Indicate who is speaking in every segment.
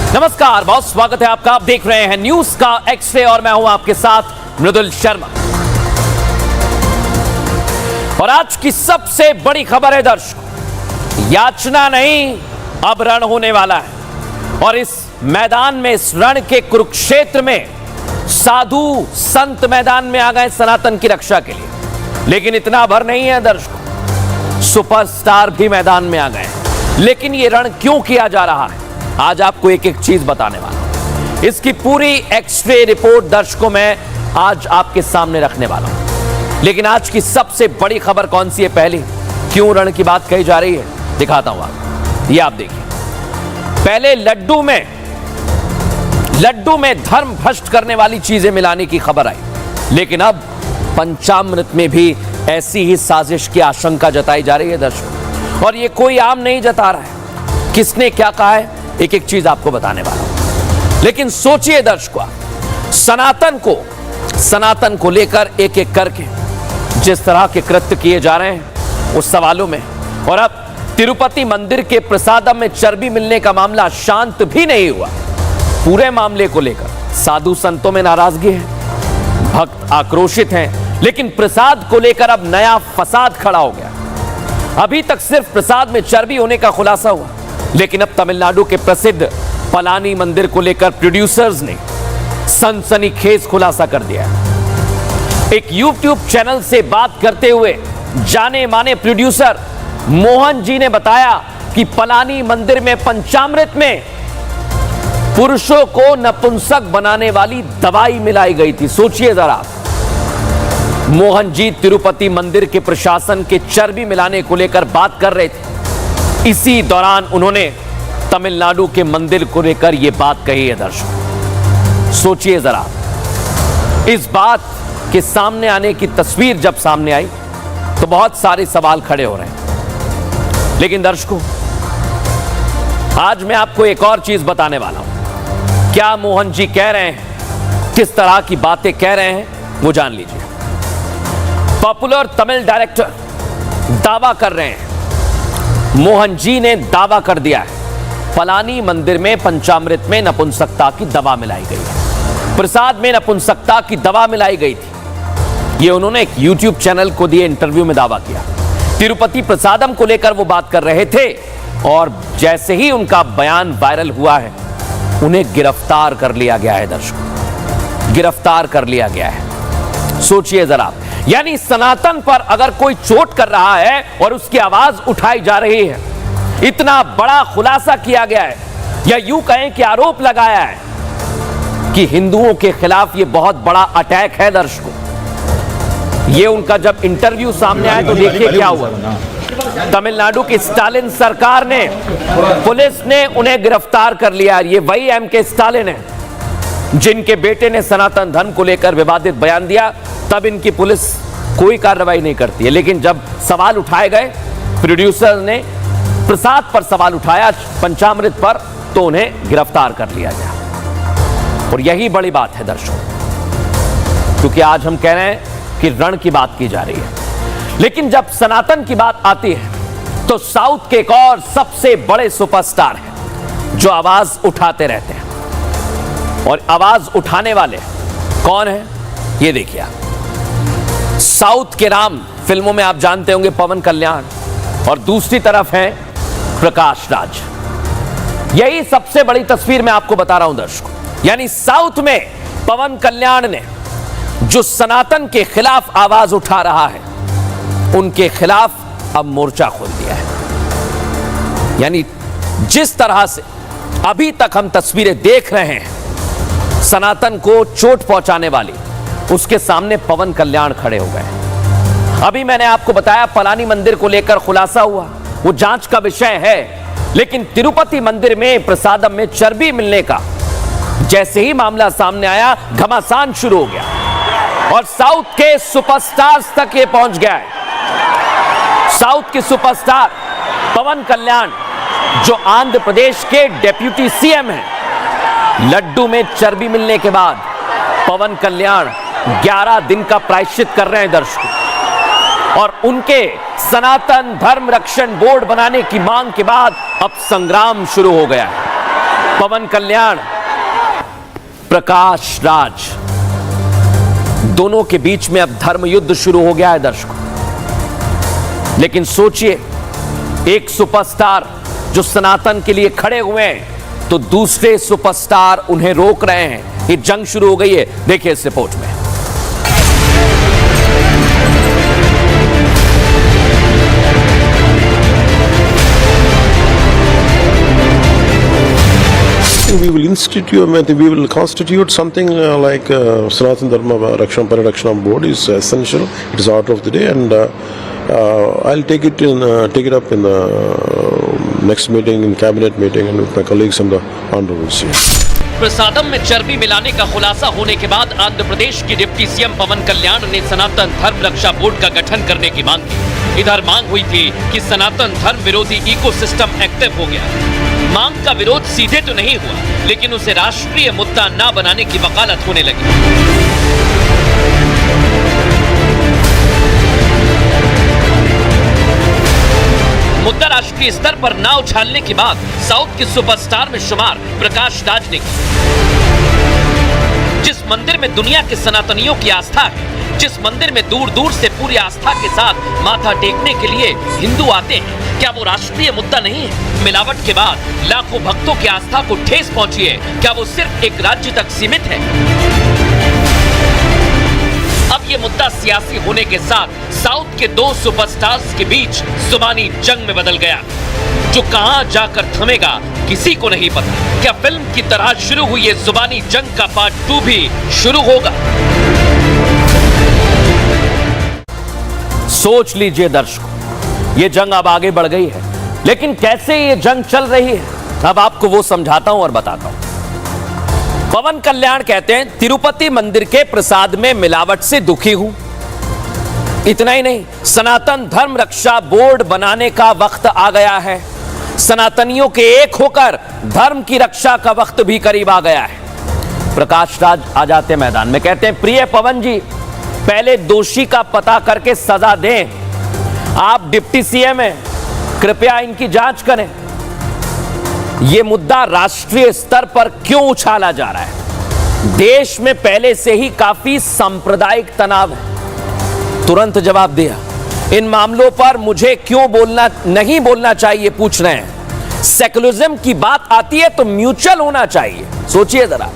Speaker 1: नमस्कार, बहुत स्वागत है आपका। आप देख रहे हैं न्यूज का एक्स-रे और मैं हूं आपके साथ मृदुल शर्मा। और आज की सबसे बड़ी खबर है दर्शकों, याचना नहीं अब रण होने वाला है। और इस मैदान में, इस रण के कुरुक्षेत्र में साधु संत मैदान में आ गए सनातन की रक्षा के लिए। लेकिन इतना भर नहीं है दर्शकों, सुपरस्टार भी मैदान में आ गए। लेकिन ये रण क्यों किया जा रहा है, आज आपको एक एक चीज बताने वाला हूं। इसकी पूरी एक्स-रे रिपोर्ट दर्शकों मैं आज आपके सामने रखने वाला हूं। लेकिन आज की सबसे बड़ी खबर कौन सी है, पहली क्यों रण की बात कही जा रही है, दिखाता हूं आपको। ये आप देखिए, पहले लड्डू में धर्म भ्रष्ट करने वाली चीजें मिलाने की खबर आई, लेकिन अब पंचामृत में भी ऐसी ही साजिश की आशंका जताई जा रही है दर्शकों। और ये कोई आम नहीं जता रहा है, किसने क्या कहा है, एक एक चीज आपको बताने वाला हूं। लेकिन सोचिए दर्शकों, सनातन को लेकर एक एक करके जिस तरह के कृत्य किए जा रहे हैं उस सवालों में, और अब तिरुपति मंदिर के प्रसादम में चर्बी मिलने का मामला शांत भी नहीं हुआ। पूरे मामले को लेकर साधु संतों में नाराजगी है, भक्त आक्रोशित हैं, लेकिन प्रसाद को लेकर अब नया फसाद खड़ा हो गया। अभी तक सिर्फ प्रसाद में चर्बी होने का खुलासा हुआ, लेकिन अब तमिलनाडु के प्रसिद्ध पलानी मंदिर को लेकर प्रोड्यूसर्स ने सनसनीखेज खुलासा कर दिया है। एक यूट्यूब चैनल से बात करते हुए जाने माने प्रोड्यूसर मोहन जी ने बताया कि पलानी मंदिर में पंचामृत में पुरुषों को नपुंसक बनाने वाली दवाई मिलाई गई थी। सोचिए जरा, मोहन जी तिरुपति मंदिर के प्रशासन के चर्बी मिलाने को लेकर बात कर रहे थे। इसी दौरान उन्होंने तमिलनाडु के मंदिर को लेकर यह बात कही है दर्शकों। सोचिए जरा, इस बात के सामने आने की तस्वीर जब सामने आई तो बहुत सारे सवाल खड़े हो रहे हैं। लेकिन दर्शकों, आज मैं आपको एक और चीज बताने वाला हूं। क्या मोहन जी कह रहे हैं, किस तरह की बातें कह रहे हैं, वो जान लीजिए। पॉपुलर तमिल डायरेक्टर दावा कर रहे हैं, मोहन जी ने दावा कर दिया है, पलानी मंदिर में पंचामृत में नपुंसकता की दवा मिलाई गई है, प्रसाद में नपुंसकता की दवा मिलाई गई थी। ये उन्होंने एक यूट्यूब चैनल को दिए इंटरव्यू में दावा किया। तिरुपति प्रसादम को लेकर वो बात कर रहे थे, और जैसे ही उनका बयान वायरल हुआ है, उन्हें गिरफ्तार कर लिया गया है दर्शकों, गिरफ्तार कर लिया गया है। सोचिए जरा, यानी सनातन पर अगर कोई चोट कर रहा है और उसकी आवाज उठाई जा रही है, इतना बड़ा खुलासा किया गया है, या यूं कहें कि आरोप लगाया है कि हिंदुओं के खिलाफ यह बहुत बड़ा अटैक है दर्शकों। ये उनका जब इंटरव्यू सामने आया तो देखिए क्या हुआ। तमिलनाडु की स्टालिन सरकार ने, पुलिस ने उन्हें गिरफ्तार कर लिया। ये वही एमके स्टालिन है जिनके बेटे ने सनातन धर्म को लेकर विवादित बयान दिया। तब इनकी पुलिस कोई कार्रवाई नहीं करती है, लेकिन जब सवाल उठाए गए, प्रोड्यूसर ने प्रसाद पर सवाल उठाया, पंचामृत पर, तो उन्हें गिरफ्तार कर लिया गया। और यही बड़ी बात है दर्शकों, क्योंकि आज हम कह रहे हैं कि रण की बात की जा रही है। लेकिन जब सनातन की बात आती है तो साउथ के एक और सबसे बड़े सुपरस्टार हैं जो आवाज उठाते रहते हैं। और आवाज उठाने वाले कौन है, ये देखिए। साउथ के राम फिल्मों में आप जानते होंगे पवन कल्याण, और दूसरी तरफ है प्रकाश राज। यही सबसे बड़ी तस्वीर मैं आपको बता रहा हूं दर्शकों। यानी साउथ में पवन कल्याण ने जो सनातन के खिलाफ आवाज उठा रहा है, उनके खिलाफ अब मोर्चा खोल दिया है। यानी जिस तरह से अभी तक हम तस्वीरें देख रहे हैं सनातन को चोट पहुंचाने वाली, उसके सामने पवन कल्याण खड़े हो गए। अभी मैंने आपको बताया पलानी मंदिर को लेकर खुलासा हुआ, वो जांच का विषय है। लेकिन तिरुपति मंदिर में प्रसादम में चर्बी मिलने का जैसे ही मामला सामने आया, घमासान शुरू हो गया और साउथ के सुपरस्टार्स तक ये पहुंच गया है। साउथ के सुपरस्टार पवन कल्याण, जो आंध्र प्रदेश के डेप्यूटी सीएम हैं, लड्डू में चर्बी मिलने के बाद पवन कल्याण 11 दिन का प्रायश्चित कर रहे हैं दर्शकों। और उनके सनातन धर्म रक्षण बोर्ड बनाने की मांग के बाद अब संग्राम शुरू हो गया है। पवन कल्याण, प्रकाश राज, दोनों के बीच में अब धर्म युद्ध शुरू हो गया है दर्शकों। लेकिन सोचिए, एक सुपरस्टार जो सनातन के लिए खड़े हुए हैं तो दूसरे सुपरस्टार उन्हें रोक रहे हैं। ये जंग शुरू हो गई है, देखिए इस रिपोर्ट में।
Speaker 2: We will institute, we will constitute something like Sanatana Dharma Rakshana Parakshana Board is essential. It is order of the day, and I'll take it up in the next meeting, in cabinet meeting, and with my colleagues and the honorables here.
Speaker 1: प्रसादम में चर्बी मिलाने का खुलासा होने के बाद आंध्र प्रदेश के deputy CM पवन कल्याण ने सनातन धर्म रक्षा बोर्ड का गठन करने की मांग की। इधर मांग हुई थी कि सनातन धर्म विरोधी इकोसिस्टम एक्टिव हो गया। मांग का विरोध सीधे तो नहीं हुआ, लेकिन उसे राष्ट्रीय मुद्दा ना बनाने की वकालत होने लगी। मुद्दा राष्ट्रीय स्तर पर ना उछालने की बात साउथ के सुपरस्टार में शुमार प्रकाश राज ने की। जिस मंदिर में दुनिया के सनातनियों की आस्था है, जिस मंदिर में दूर दूर से पूरी आस्था के साथ माथा टेकने के लिए हिंदू आते हैं, क्या वो राष्ट्रीय मुद्दा नहीं है? मिलावट के बाद लाखों भक्तों की आस्था को ठेस पहुंची है, क्या वो सिर्फ एक राज्य तक सीमित है? अब ये मुद्दा सियासी होने के साथ साउथ के दो सुपरस्टार्स के बीच जुबानी जंग में बदल गया, जो कहां जाकर थमेगा किसी को नहीं पता। क्या फिल्म की तरह शुरू हुई ये जुबानी जंग का पार्ट 2 भी शुरू होगा? सोच लीजिए दर्शकों, ये जंग अब आगे बढ़ गई है, लेकिन कैसे ये जंग चल रही है अब आपको वो समझाता हूं और बताता हूं। पवन कल्याण कहते हैं तिरुपति मंदिर के प्रसाद में मिलावट से दुखी हूं। इतना ही नहीं, सनातन धर्म रक्षा बोर्ड बनाने का वक्त आ गया है। सनातनियों के एक होकर धर्म की रक्षा का वक्त भी करीब आ गया है। प्रकाश राज आ जाते मैदान में, कहते हैं प्रिय पवन जी, पहले दोषी का पता करके सजा दें। आप डिप्टी सीएम हैं, कृपया इनकी जांच करें। यह मुद्दा राष्ट्रीय स्तर पर क्यों उछाला जा रहा है? देश में पहले से ही काफी सांप्रदायिक तनाव है। तुरंत जवाब दिया, इन मामलों पर मुझे क्यों नहीं बोलना चाहिए पूछ रहे हैं। सेकुलरिज्म की बात आती है तो म्यूचुअल होना चाहिए। सोचिए जरा,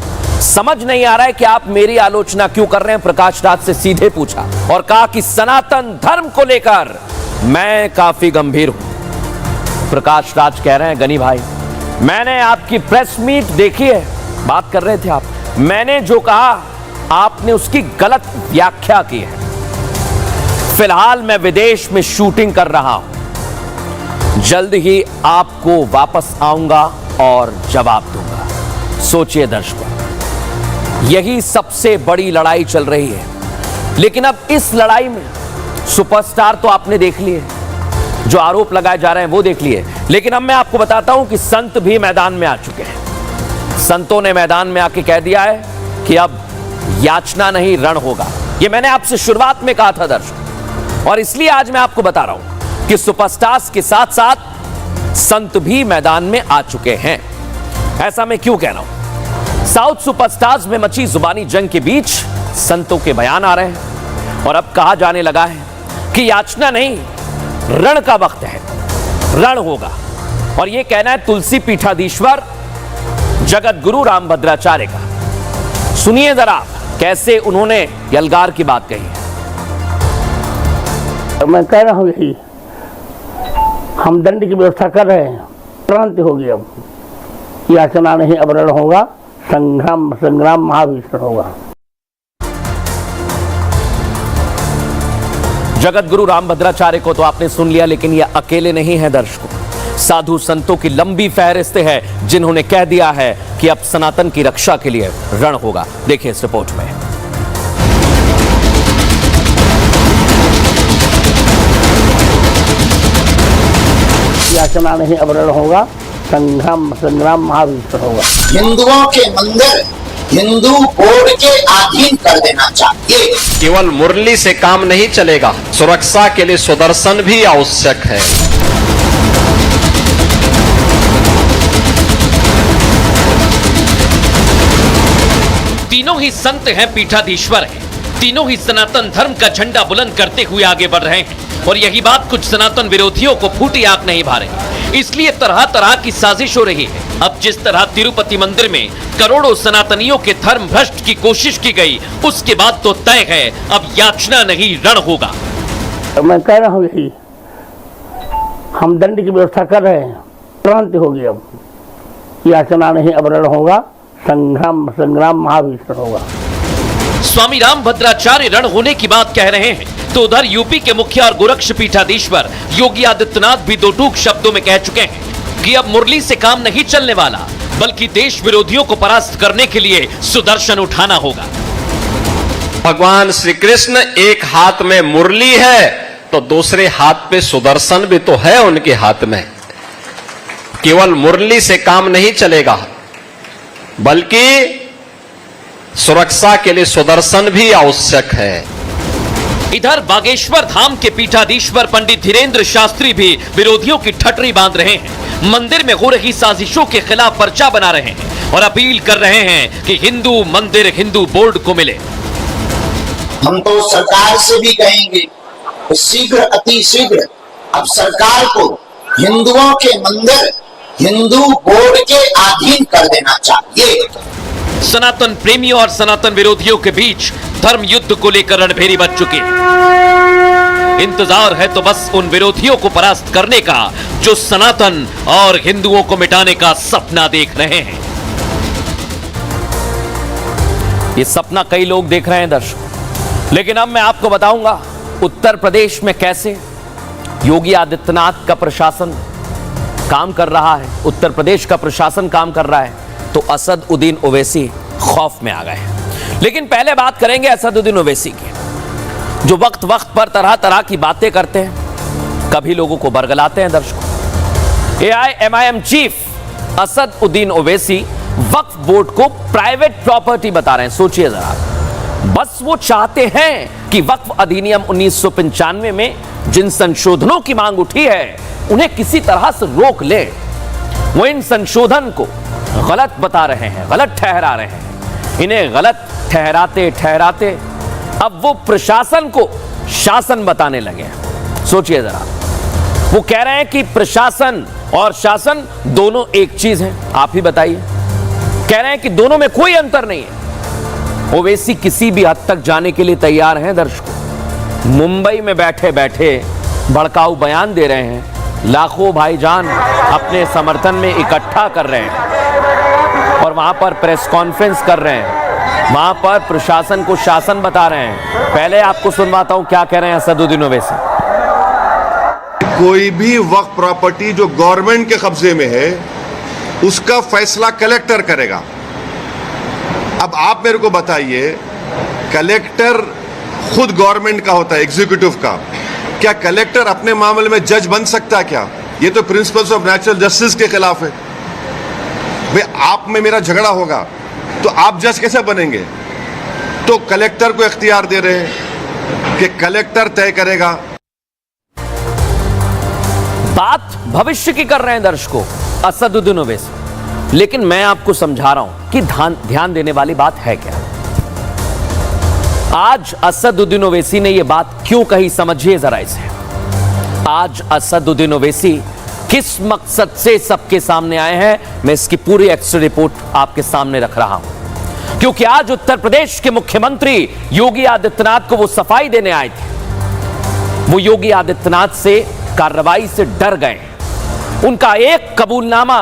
Speaker 1: समझ नहीं आ रहा है कि आप मेरी आलोचना क्यों कर रहे हैं? प्रकाश राज से सीधे पूछा और कहा कि सनातन धर्म को लेकर मैं काफी गंभीर हूं। प्रकाश राज कह रहे हैं, गनी भाई, मैंने आपकी प्रेस मीट देखी है, बात कर रहे थे आप, मैंने जो कहा आपने उसकी गलत व्याख्या की है। फिलहाल मैं विदेश में शूटिंग कर रहा हूं, जल्द ही आपको वापस आऊंगा और जवाब दूंगा। सोचिए दर्शकों, यही सबसे बड़ी लड़ाई चल रही है। लेकिन अब इस लड़ाई में सुपरस्टार तो आपने देख लिए, जो आरोप लगाए जा रहे हैं वो देख लिए, लेकिन अब मैं आपको बताता हूं कि संत भी मैदान में आ चुके हैं। संतों ने मैदान में आके कह दिया है कि अब याचना नहीं, रण होगा। ये मैंने आपसे शुरुआत में कहा था दर्शक, और इसलिए आज मैं आपको बता रहा हूं कि सुपरस्टार्स के साथ साथ संत भी मैदान में आ चुके हैं। ऐसा मैं क्यों कह रहा हूं? साउथ सुपरस्टार्स में मची जुबानी जंग के बीच संतों के बयान आ रहे हैं और अब कहा जाने लगा है कि याचना नहीं, रण का वक्त है, रण होगा। और यह कहना है तुलसी पीठाधीश्वर जगत गुरु रामभद्राचार्य का। सुनिए जरा कैसे उन्होंने यलगार की बात कही है।
Speaker 3: मैं कह रहा हूं यही, हम दंड की व्यवस्था कर रहे हैं, क्रांति होगी। अब याचना नहीं, अब रण होगा, संग्राम महाभीषण होगा।
Speaker 1: जगत गुरु रामभद्राचार्य को तो आपने सुन लिया, लेकिन ये अकेले नहीं है दर्शकों। साधु संतों की लंबी फहरिस्त है जिन्होंने कह दिया है कि अब सनातन की रक्षा के लिए रण होगा। देखिए इस रिपोर्ट में।
Speaker 3: याचना नहीं, अब रण होगा, संग्राम महाभीषण होगा।
Speaker 4: हिंदुओं के मंदिर हिंदू बोर्ड के अधीन कर देना चाहिए।
Speaker 5: केवल मुरली से काम नहीं चलेगा, सुरक्षा के लिए सुदर्शन भी आवश्यक है।
Speaker 1: तीनों ही संत हैं, पीठाधीश्वर हैं, तीनों ही सनातन धर्म का झंडा बुलंद करते हुए आगे बढ़ रहे हैं और यही बात कुछ सनातन विरोधियों को फूटी आंख नहीं भा रही। इसलिए तरह तरह की साजिश हो रही है। अब जिस तरह तिरुपति मंदिर में करोड़ों सनातनियों के धर्म भ्रष्ट की कोशिश की गई, उसके बाद तो तय है अब याचना नहीं रण होगा।
Speaker 3: मैं कह रहा हूँ यही, हम दंड की व्यवस्था कर रहे हैं, क्रांति होगी। अब याचना नहीं अब रण होगा, संग्राम महाभीषण होगा।
Speaker 1: स्वामी रामभद्राचार्य रण होने की बात कह रहे हैं तो उधर यूपी के मुखिया और गोरक्ष पीठाधीश्वर योगी आदित्यनाथ भी दो टूक शब्दों में कह चुके हैं कि अब मुरली से काम नहीं चलने वाला, बल्कि देश विरोधियों को परास्त करने के लिए सुदर्शन उठाना होगा।
Speaker 5: भगवान श्री कृष्ण एक हाथ में मुरली है तो दूसरे हाथ पे सुदर्शन भी तो है उनके हाथ में। केवल मुरली से काम नहीं चलेगा, बल्कि सुरक्षा के लिए सुदर्शन भी आवश्यक है।
Speaker 1: इधर बागेश्वर धाम के पीठाधीश्वर पंडित धीरेन्द्र शास्त्री भी विरोधियों की ठटरी बांध रहे हैं, मंदिर में हो रही साजिशों के खिलाफ पर्चा बना रहे हैं और अपील कर रहे हैं कि हिंदू मंदिर हिंदू बोर्ड को मिले।
Speaker 4: हम तो सरकार से भी कहेंगे शीघ्र अति शीघ्र अब सरकार को हिंदुओं के मंदिर हिंदू बोर्ड के अधीन कर देना चाहिए।
Speaker 1: सनातन प्रेमियों और सनातन विरोधियों के बीच धर्म युद्ध को लेकर रणभेरी बच चुकी है। इंतजार है तो बस उन विरोधियों को परास्त करने का जो सनातन और हिंदुओं को मिटाने का सपना देख रहे हैं। ये सपना कई लोग देख रहे हैं दर्शकों, लेकिन अब मैं आपको बताऊंगा उत्तर प्रदेश में कैसे योगी आदित्यनाथ का प्रशासन काम कर रहा है, उत्तर प्रदेश का प्रशासन काम कर रहा है, तो असदुद्दीन ओवैसी खौफ में आ गए। लेकिन पहले बात करेंगे असदुद्दीन ओवैसी की, जो वक्त वक्त पर तरह तरह की बातें करते हैं, कभी लोगों को बरगलाते हैं। दर्शकों, AIMIM चीफ असदुद्दीन ओवैसी वक्फ बोर्ड को प्राइवेट प्रॉपर्टी बता रहे हैं। सोचिए जरा, बस वो चाहते हैं कि वक्फ अधिनियम 1995 में जिन संशोधनों की मांग उठी है उन्हें किसी तरह से रोक ले। वो इन संशोधन को गलत बता रहे हैं, गलत ठहरा रहे हैं। इन्हें गलत ठहराते ठहराते अब वो प्रशासन को शासन बताने लगे। सोचिए जरा, वो कह रहे हैं कि प्रशासन और शासन दोनों एक चीज है। आप ही बताइए, कह रहे हैं कि दोनों में कोई अंतर नहीं है। ओवैसी किसी भी हद तक जाने के लिए तैयार हैं। दर्शकों, मुंबई में बैठे बैठे भड़काऊ बयान दे रहे हैं, लाखों भाईजान अपने समर्थन में इकट्ठा कर रहे हैं और वहां पर प्रेस कॉन्फ्रेंस कर रहे हैं, वहां पर प्रशासन को शासन बता रहे हैं। पहले आपको सुनवाता हूं क्या कह रहे हैं असदुद्दीन ओवैसी।
Speaker 6: कोई भी वक्फ प्रॉपर्टी जो गवर्नमेंट के कब्जे में है उसका फैसला कलेक्टर करेगा। अब आप मेरे को बताइए, कलेक्टर खुद गवर्नमेंट का होता है, एग्जीक्यूटिव का, क्या कलेक्टर अपने मामले में जज बन सकता है क्या? ये तो प्रिंसिपल्स ऑफ नेचुरल जस्टिस के खिलाफ है। भाई आप में मेरा झगड़ा होगा तो आप जज कैसे बनेंगे? तो कलेक्टर को इख्तियार दे रहे हैं कि कलेक्टर तय करेगा।
Speaker 1: बात भविष्य की कर रहे हैं दर्शकों असदुद्दीन ओवैसी, लेकिन मैं आपको समझा रहा हूं कि ध्यान देने वाली बात है क्या। आज असदुद्दीन ओवैसी ने यह बात क्यों कही, समझिए जरा इसे। आज असदुद्दीन ओवैसी किस मकसद से सबके सामने आए हैं, मैं इसकी पूरी एक्स्ट्रा रिपोर्ट आपके सामने रख रहा हूं, क्योंकि आज उत्तर प्रदेश के मुख्यमंत्री योगी आदित्यनाथ को वो सफाई देने आए थे। वो योगी आदित्यनाथ से कार्रवाई से डर गए। उनका एक कबूलनामा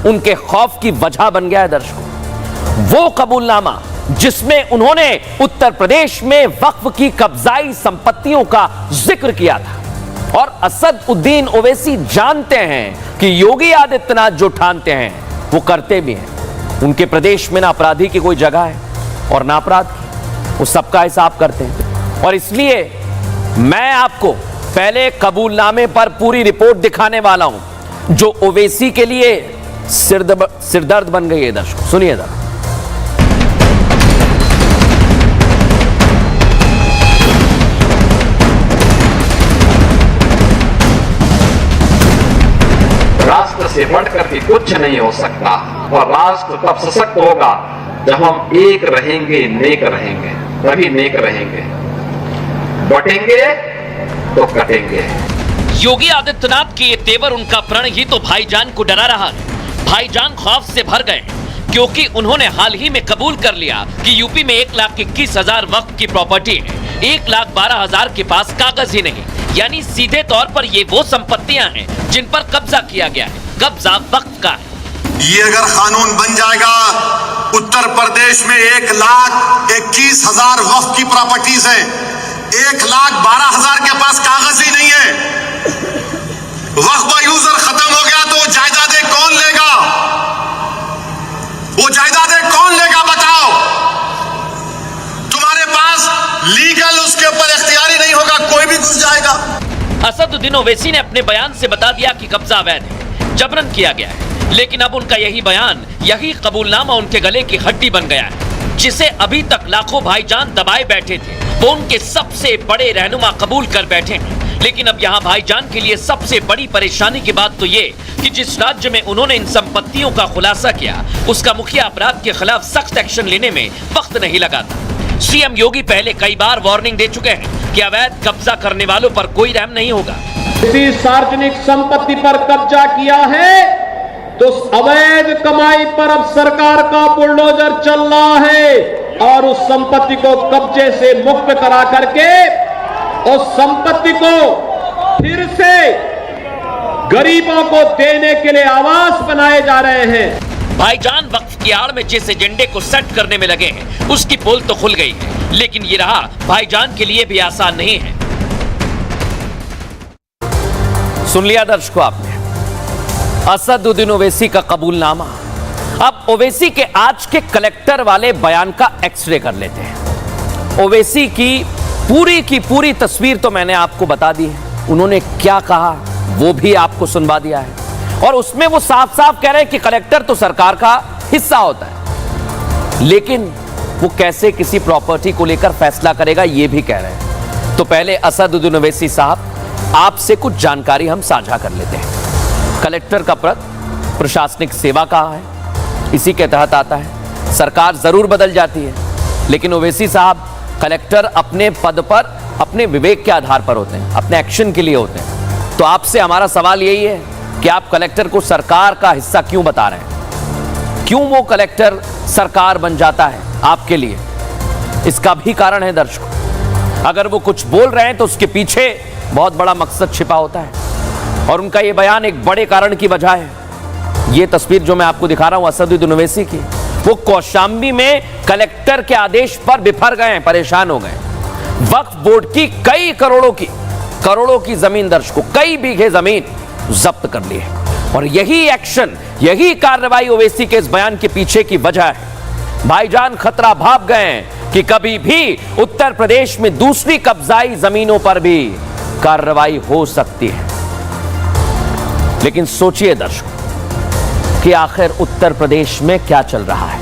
Speaker 1: उनके खौफ की वजह बन गया है दर्शकों। वो कबूलनामा जिसमें उन्होंने उत्तर प्रदेश में वक्फ की कब्जाई संपत्तियों का जिक्र किया था। और असदुद्दीन ओवैसी जानते हैं कि योगी आदित्यनाथ जो ठानते हैं वो करते भी हैं। उनके प्रदेश में ना अपराधी की कोई जगह है और ना अपराध की, वो सबका हिसाब करते हैं। और इसलिए मैं आपको पहले कबूलनामे पर पूरी रिपोर्ट दिखाने वाला हूं जो ओवैसी के लिए सिरदर्द बन गई है। दर्शकों सुनिए जरा।
Speaker 5: राष्ट्र से बढ़कर के कुछ नहीं हो सकता। और राष्ट्र तब सशक्त होगा जब हम एक रहेंगे, नेक रहेंगे, तभी नेक रहेंगे। बटेंगे तो कटेंगे।
Speaker 1: योगी आदित्यनाथ के ये तेवर, उनका प्रण ही तो भाईजान को डरा रहा है। भाईजान खौफ से भर गए क्योंकि उन्होंने हाल ही में कबूल कर लिया कि यूपी में 1,21,000 वक्फ की प्रॉपर्टी है, 1,12,000 के पास कागज ही नहीं। यानी सीधे तौर पर ये वो संपत्तियां हैं जिन पर कब्जा किया गया है। कब्जा वक्फ का है।
Speaker 7: ये अगर कानून बन जाएगा, उत्तर प्रदेश में 1,21,000 वक्फ की प्रॉपर्टीज है, 1,12,000 के पास कागज ही नहीं है। वक्फ का यूजर खत्म हो गया तो जायदादें कौन लेगा? वो जायदादें कौन लेगा बताओ? तुम्हारे पास लीगल उसके ऊपर इख्तियारी नहीं होगा, कोई भी घुस जाएगा।
Speaker 1: असदुद्दीन ओवैसी ने अपने बयान से बता दिया कि कब्जा अवैध है, जबरन किया गया है। लेकिन अब उनका यही बयान, यही कबूलनामा उनके गले की हड्डी बन गया है, जिसे अभी तक लाखों भाईजान दबाए बैठे थे, वो उनके सबसे बड़े रहनुमा कबूल कर बैठे हैं। लेकिन अब यहाँ भाईजान के लिए सबसे बड़ी परेशानी की बात तो ये कि जिस राज्य में उन्होंने इन संपत्तियों का खुलासा किया, उसका मुखिया अपराध के खिलाफ सख्त एक्शन लेने में वक्त नहीं लगाता। सीएम योगी पहले कई बार वार्निंग दे चुके हैं कि अवैध कब्जा करने वालों पर कोई रहम नहीं होगा।
Speaker 8: किसी सार्वजनिक संपत्ति पर कब्जा किया है तो अवैध कमाई पर अब सरकार का बुलडोजर चल रहा है और उस संपत्ति को कब्जे से मुक्त करा करके उस संपत्ति को फिर से गरीबों को देने के लिए आवास बनाए जा रहे हैं।
Speaker 1: भाईजान वक्फ की आड़ में जिस एजेंडे को सेट करने में लगे हैं, उसकी पोल तो खुल गई है, लेकिन ये रहा भाईजान के लिए भी आसान नहीं है। सुन लिया दर्शकों आपने असदुद्दीन ओवैसी का कबूलनामा। अब ओवैसी के आज के कलेक्टर वाले बयान का एक्सरे कर लेते हैं। ओवैसी की पूरी तस्वीर तो मैंने आपको बता दी है, उन्होंने क्या कहा वो भी आपको सुनवा दिया है। और उसमें वो साफ साफ कह रहे हैं कि कलेक्टर तो सरकार का हिस्सा होता है, लेकिन वो कैसे किसी प्रॉपर्टी को लेकर फैसला करेगा ये भी कह रहे हैं। तो पहले असदुद्दीन ओवैसी साहब, आपसे कुछ जानकारी हम साझा कर लेते हैं। कलेक्टर का पद प्रशासनिक सेवा का है, इसी के तहत आता है। सरकार जरूर बदल जाती है, लेकिन ओवैसी साहब कलेक्टर अपने पद पर अपने विवेक के आधार पर होते हैं, अपने एक्शन के लिए होते हैं। तो आपसे हमारा सवाल यही है कि आप कलेक्टर को सरकार का हिस्सा क्यों बता रहे हैं? क्यों वो कलेक्टर सरकार बन जाता है आपके लिए? इसका भी कारण है दर्शकों। अगर वो कुछ बोल रहे हैं तो उसके पीछे बहुत बड़ा मकसद छिपा होता है, और उनका ये बयान एक बड़े कारण की वजह है। ये तस्वीर जो मैं आपको दिखा रहा हूं असदुद्दीन ओवैसी की, वो कौशाम्बी में कलेक्टर के आदेश पर बिफर गए, परेशान हो गए। वक्फ बोर्ड की कई करोड़ों की जमीन दर्शकों, कई बीघे जमीन जब्त कर ली है। और यही एक्शन, यही कार्रवाई ओवैसी के इस बयान के पीछे की वजह है। भाईजान खतरा भाप गए कि कभी भी उत्तर प्रदेश में दूसरी कब्जाई जमीनों पर भी कार्रवाई हो सकती है। लेकिन सोचिए दर्शकों कि आखिर उत्तर प्रदेश में क्या चल रहा है।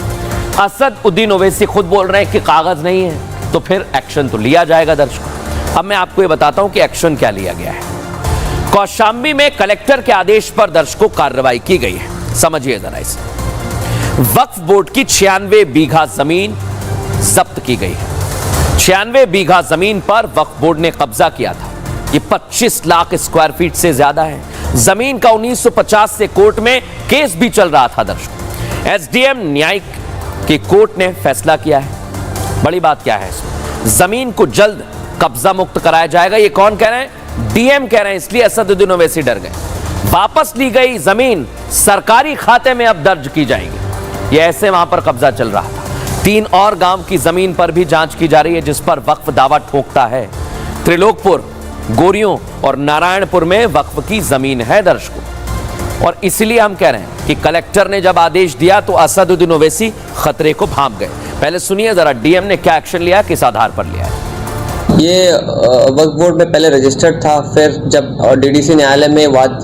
Speaker 1: असदुद्दीन ओवैसी खुद बोल रहे हैं कि कागज नहीं है, तो फिर एक्शन तो लिया जाएगा दर्शकों। अब मैं आपको ये बताता हूं कि एक्शन क्या लिया गया है। कौशाम्बी में कलेक्टर के आदेश पर दर्शकों कार्रवाई की गई है, समझिए जरा इसे। वक्फ बोर्ड की 96 बीघा जमीन जब्त की गई है। 96 बीघा जमीन पर वक्फ बोर्ड ने कब्जा किया था। ये 25 लाख स्क्वायर फीट से ज्यादा है। जमीन का 1950 से कोर्ट में केस भी चल रहा था दर्शकों। एसडीएम न्यायिक की कोर्ट ने फैसला किया है। बड़ी बात क्या है इसमें? जमीन को जल्द कब्जा मुक्त कराया जाएगा। ये कौन कह रहे हैं? डीएम कह रहे हैं, इसलिए असदुद्दीन ओवैसी डर गए। वापस ली गई जमीन सरकारी खाते में अब दर्ज की जाएगी। ये ऐसे वहां पर कब्जा चल रहा था। 3 और गांव की जमीन पर भी जांच की जा रही है, जिस पर वक्फ दावा ठोकता है। त्रिलोकपुर, गोरियों और नारायणपुर में वक्फ की जमीन है दर्शकों। और इसलिए हम कह रहे हैं कि कलेक्टर ने जब आदेश दिया तो असदुद्दीन ओवैसी खतरे को भांप गए। पहले सुनिए जरा डीएम ने क्या एक्शन लिया, किस आधार पर लिया है।
Speaker 9: ये वक्फ बोर्ड में पहले रजिस्टर्ड था, फिर जब डीडीसी न्यायालय में वाद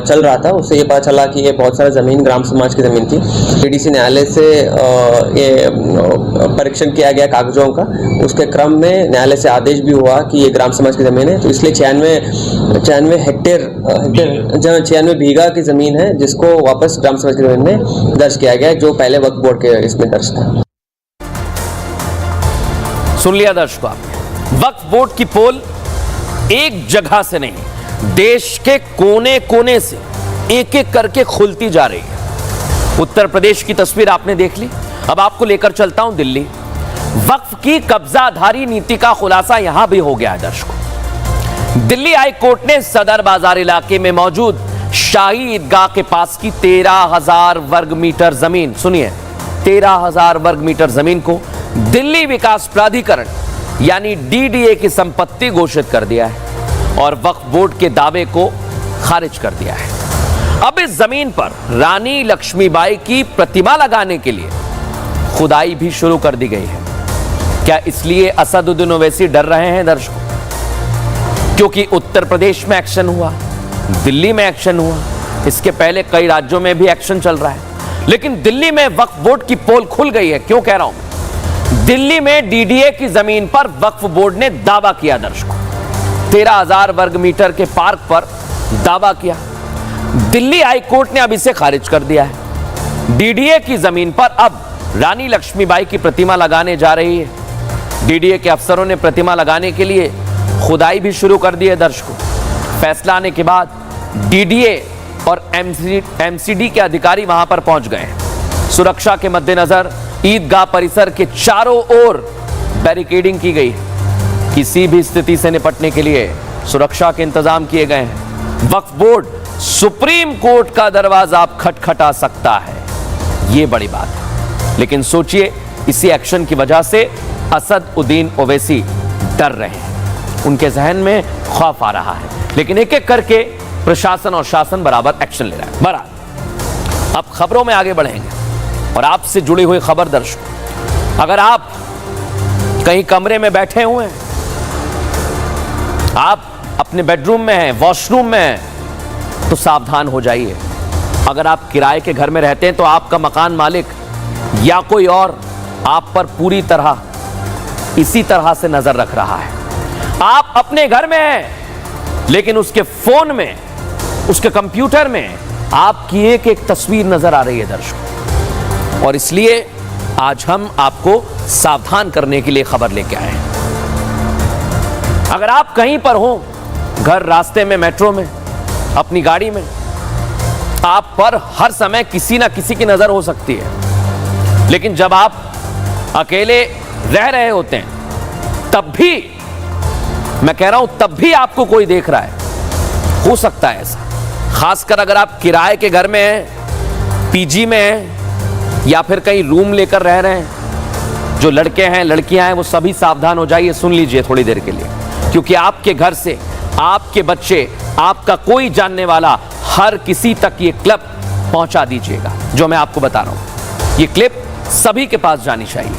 Speaker 9: चल रहा था उससे ये पता चला कि ये बहुत सारा ज़मीन ग्राम समाज की ज़मीन थी। डीडीसी न्यायालय से ये परीक्षण किया गया कागजों का, उसके क्रम में न्यायालय से आदेश भी हुआ कि ये ग्राम समाज की ज़मीन है, तो इसलिए 96 बीघा की ज़मीन है जिसको वापस ग्राम समाज की ज़मीन में दर्ज किया गया, जो पहले वक्फ बोर्ड के इसमें दर्ज था।
Speaker 1: सुन लिया दर्शकों, वक्फ बोर्ड की पोल एक जगह से नहीं, देश के कोने कोने से एक एक करके खुलती जा रही है। उत्तर प्रदेश की तस्वीर आपने देख ली, अब आपको लेकर चलता हूं दिल्ली। वक्फ की कब्जाधारी नीति का खुलासा यहां भी हो गया है दर्शकों। दिल्ली हाई कोर्ट ने सदर बाजार इलाके में मौजूद शाही ईदगाह के पास की 13,000 वर्ग मीटर जमीन, सुनिए 13,000 वर्ग मीटर जमीन को दिल्ली विकास प्राधिकरण यानी डीडीए की संपत्ति घोषित कर दिया है और वक्फ बोर्ड के दावे को खारिज कर दिया है। अब इस जमीन पर रानी लक्ष्मीबाई की प्रतिमा लगाने के लिए खुदाई भी शुरू कर दी गई है। क्या इसलिए असदुद्दीन ओवैसी डर रहे हैं दर्शकों? क्योंकि उत्तर प्रदेश में एक्शन हुआ, दिल्ली में एक्शन हुआ, इसके पहले कई राज्यों में भी एक्शन चल रहा है, लेकिन दिल्ली में वक्फ बोर्ड की पोल खुल गई है। क्यों कह रहा हूं? दिल्ली में डीडीए की जमीन पर वक्फ बोर्ड ने दावा किया दर्शकों, 13,000 वर्ग मीटर के पार्क पर दावा किया। दिल्ली हाई कोर्ट ने अब इसे खारिज कर दिया है। डीडीए की जमीन पर अब रानी लक्ष्मीबाई की प्रतिमा लगाने जा रही है। डीडीए के अफसरों ने प्रतिमा लगाने के लिए खुदाई भी शुरू कर दी है दर्शकों। फैसला आने के बाद डीडीए और एमसीडी के अधिकारी वहां पर पहुंच गए हैं। सुरक्षा के मद्देनजर ईदगाह परिसर के चारों ओर बैरिकेडिंग की गई। किसी भी स्थिति से निपटने के लिए सुरक्षा के इंतजाम किए गए हैं। वक्फ बोर्ड सुप्रीम कोर्ट का दरवाजा अब खटखटा सकता है, यह बड़ी बात है। लेकिन सोचिए, इसी एक्शन की वजह से असदुद्दीन ओवैसी डर रहे हैं, उनके जहन में खौफ आ रहा है, लेकिन एक एक करके प्रशासन और शासन बराबर एक्शन ले रहा है। बराबर अब खबरों में आगे बढ़ेंगे और आपसे जुड़ी हुई खबर दर्शकों, अगर आप कहीं कमरे में बैठे हुए हैं, आप अपने बेडरूम में हैं, वॉशरूम में हैं, तो सावधान हो जाइए। अगर आप किराए के घर में रहते हैं तो आपका मकान मालिक या कोई और आप पर पूरी तरह इसी तरह से नजर रख रहा है। आप अपने घर में हैं लेकिन उसके फोन में, उसके कंप्यूटर में आपकी एक एक तस्वीर नजर आ रही है दर्शकों, और इसलिए आज हम आपको सावधान करने के लिए खबर लेके आए हैं। अगर आप कहीं पर हो, घर, रास्ते में, मेट्रो में, अपनी गाड़ी में, आप पर हर समय किसी ना किसी की नजर हो सकती है। लेकिन जब आप अकेले रह रहे होते हैं तब भी, मैं कह रहा हूं तब भी आपको कोई देख रहा है। हो सकता है ऐसा, खासकर अगर आप किराए के घर में हैं, पीजी में हैं या फिर कहीं रूम लेकर रह रहे हैं। जो लड़के हैं, लड़कियां हैं, वो सभी सावधान हो जाइए। सुन लीजिए थोड़ी देर के लिए, क्योंकि आपके घर से आपके बच्चे, आपका कोई जानने वाला, हर किसी तक ये क्लिप पहुंचा दीजिएगा जो मैं आपको बता रहा हूं। ये क्लिप सभी के पास जानी चाहिए,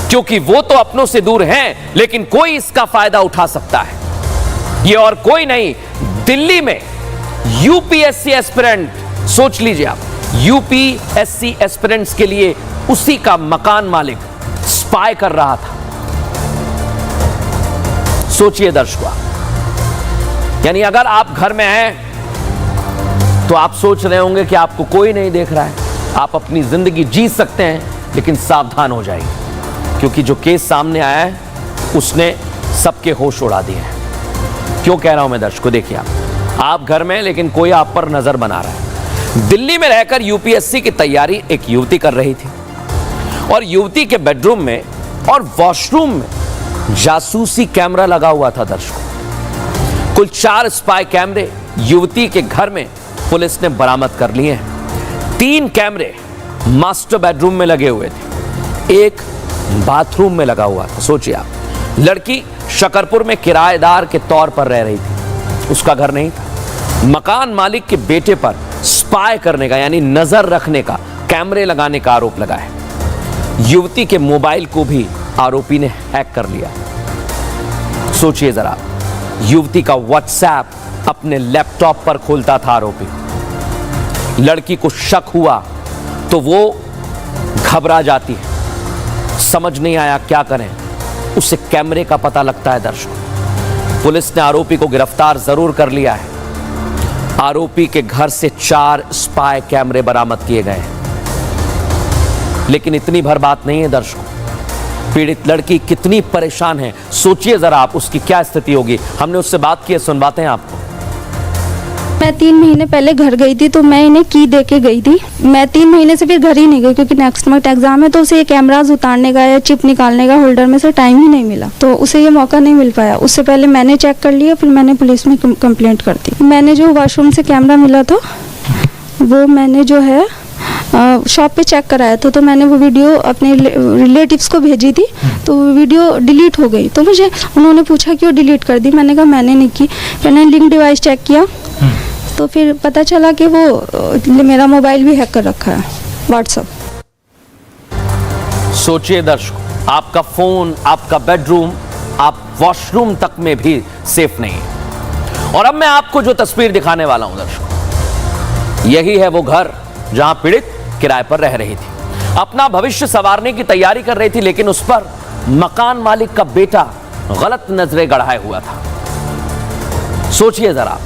Speaker 1: क्योंकि वो तो अपनों से दूर हैं लेकिन कोई इसका फायदा उठा सकता है। ये और कोई नहीं, दिल्ली में यूपीएससी एस्पिरेंट, सोच लीजिए आप, यूपीएससी एस्पिरेंट्स के लिए उसी का मकान मालिक स्पाई कर रहा था। सोचिए दर्शकों, यानी अगर आप घर में हैं तो आप सोच रहे होंगे कि आपको कोई नहीं देख रहा है, आप अपनी जिंदगी जी सकते हैं, लेकिन सावधान हो जाइए, क्योंकि जो केस सामने आया है उसने सबके होश उड़ा दिए हैं। क्यों कह रहा हूं मैं दर्शकों? देखिए, आप घर में, लेकिन कोई आप पर नजर बना रहा है। दिल्ली में रहकर यूपीएससी की तैयारी एक युवती कर रही थी और युवती के बेडरूम में और वॉशरूम में जासूसी कैमरा लगा हुआ था दर्शकों। कुल 4 स्पाई कैमरे युवती के घर में पुलिस ने बरामद कर लिए हैं। 3 कैमरे मास्टर बेडरूम में लगे हुए थे, एक बाथरूम में लगा हुआ था। सोचिए आप, लड़की शकरपुर में किराएदार के तौर पर रह रही थी, उसका घर नहीं था। मकान मालिक के बेटे पर स्पाई करने का, यानी नजर रखने का, कैमरे लगाने का आरोप लगा है। युवती के मोबाइल को भी आरोपी ने हैक कर लिया। सोचिए जरा, युवती का व्हाट्सएप अपने लैपटॉप पर खोलता था आरोपी। लड़की को शक हुआ तो वो घबरा जाती है, समझ नहीं आया क्या करें, उसे कैमरे का पता लगता है। दर्शकों, पुलिस ने आरोपी को गिरफ्तार जरूर कर लिया है। आरोपी के घर से 4 स्पाई कैमरे बरामद किए गए हैं। लेकिन इतनी भर बात नहीं है दर्शकों, पीड़ित लड़की कितनी परेशान है, सोचिए जरा आप उसकी क्या स्थिति होगी। हमने उससे बात की है, सुनवाते हैं आपको।
Speaker 10: मैं 3 महीने पहले घर गई थी, तो मैं इन्हें की दे के गई थी। मैं 3 महीने से फिर घर ही नहीं गई, क्योंकि नेक्स्ट मंथ एग्जाम है, तो उसे ये कैमराज उतारने का या चिप निकालने का होल्डर में से टाइम ही नहीं मिला, तो उसे ये मौका नहीं मिल पाया। उससे पहले मैंने चेक कर लिया, फिर मैंने पुलिस में कंप्लेंट कर दी। मैंने जो वॉशरूम से कैमरा मिला था वो मैंने जो है शॉप पे चेक कराया था, तो मैंने वो वीडियो अपने रिलेटिव्स को भेजी थी, तो वो वीडियो डिलीट हो गई। तो मुझे उन्होंने पूछा क्यों डिलीट कर दी, मैंने कहा मैंने नहीं की। मैंने लिंक डिवाइस चेक किया तो फिर पता चला कि वो मेरा मोबाइल भी हैक कर रखा है, व्हाट्सएप।
Speaker 1: सोचिए दर्शकों, आपका फोन, आपका बेडरूम, आप वॉशरूम तक में भी सेफ नहीं है। और अब मैं आपको जो तस्वीर दिखाने वाला हूं दर्शकों, यही है वो घर जहां पीड़ित किराए पर रह रही थी, अपना भविष्य संवारने की तैयारी कर रही थी, लेकिन उस पर मकान मालिक का बेटा गलत नजरें गड़ाए हुआ था। सोचिए जरा,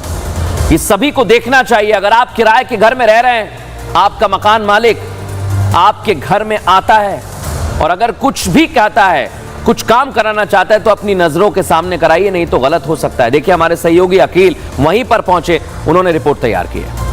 Speaker 1: ये सभी को देखना चाहिए। अगर आप किराए के घर में रह रहे हैं, आपका मकान मालिक आपके घर में आता है और अगर कुछ भी कहता है, कुछ काम कराना चाहता है, तो अपनी नजरों के सामने कराइए, नहीं तो गलत हो सकता है। देखिए, हमारे सहयोगी अकील वहीं पर पहुंचे, उन्होंने रिपोर्ट तैयार की है।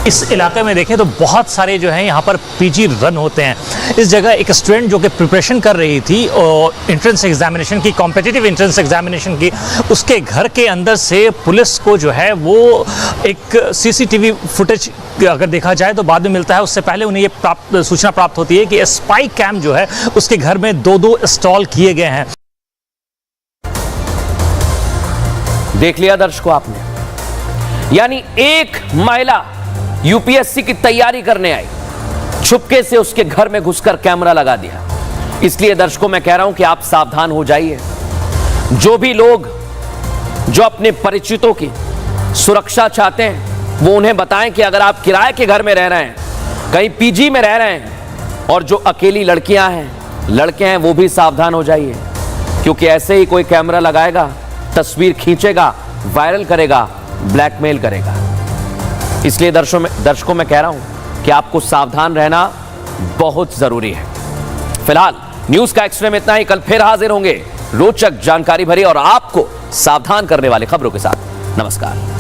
Speaker 11: इस इलाके में देखें तो बहुत सारे जो हैं यहाँ पर पीजी रन होते हैं। इस जगह एक स्टूडेंट जो कि प्रिपरेशन कर रही थी और एंट्रेंस एग्जामिनेशन की, कॉम्पिटिटिव एंट्रेंस एग्जामिनेशन की, उसके घर के अंदर से पुलिस को जो है वो एक सीसीटीवी फुटेज अगर देखा जाए तो बाद में मिलता है। उससे पहले उन्हें ये सूचना प्राप्त होती है कि स्पाई कैम जो है उसके घर में 2-2 इंस्टॉल किए गए हैं।
Speaker 1: देख लिया दर्शकों आपने, यानी एक महिला यूपीएससी की तैयारी करने आई, छुपके से उसके घर में घुसकर कैमरा लगा दिया। इसलिए दर्शकों मैं कह रहा हूं कि आप सावधान हो जाइए। जो भी लोग जो अपने परिचितों की सुरक्षा चाहते हैं, वो उन्हें बताएं कि अगर आप किराए के घर में रह रहे हैं, कहीं पीजी में रह रहे हैं, और जो अकेली लड़कियां हैं, लड़के हैं, वो भी सावधान हो जाइए, क्योंकि ऐसे ही कोई कैमरा लगाएगा, तस्वीर खींचेगा, वायरल करेगा, ब्लैकमेल करेगा। इसलिए दर्शकों मैं कह रहा हूं कि आपको सावधान रहना बहुत जरूरी है। फिलहाल न्यूज का एक्स्ट्रा में इतना ही। कल फिर हाजिर होंगे रोचक, जानकारी भरी और आपको सावधान करने वाली खबरों के साथ। नमस्कार।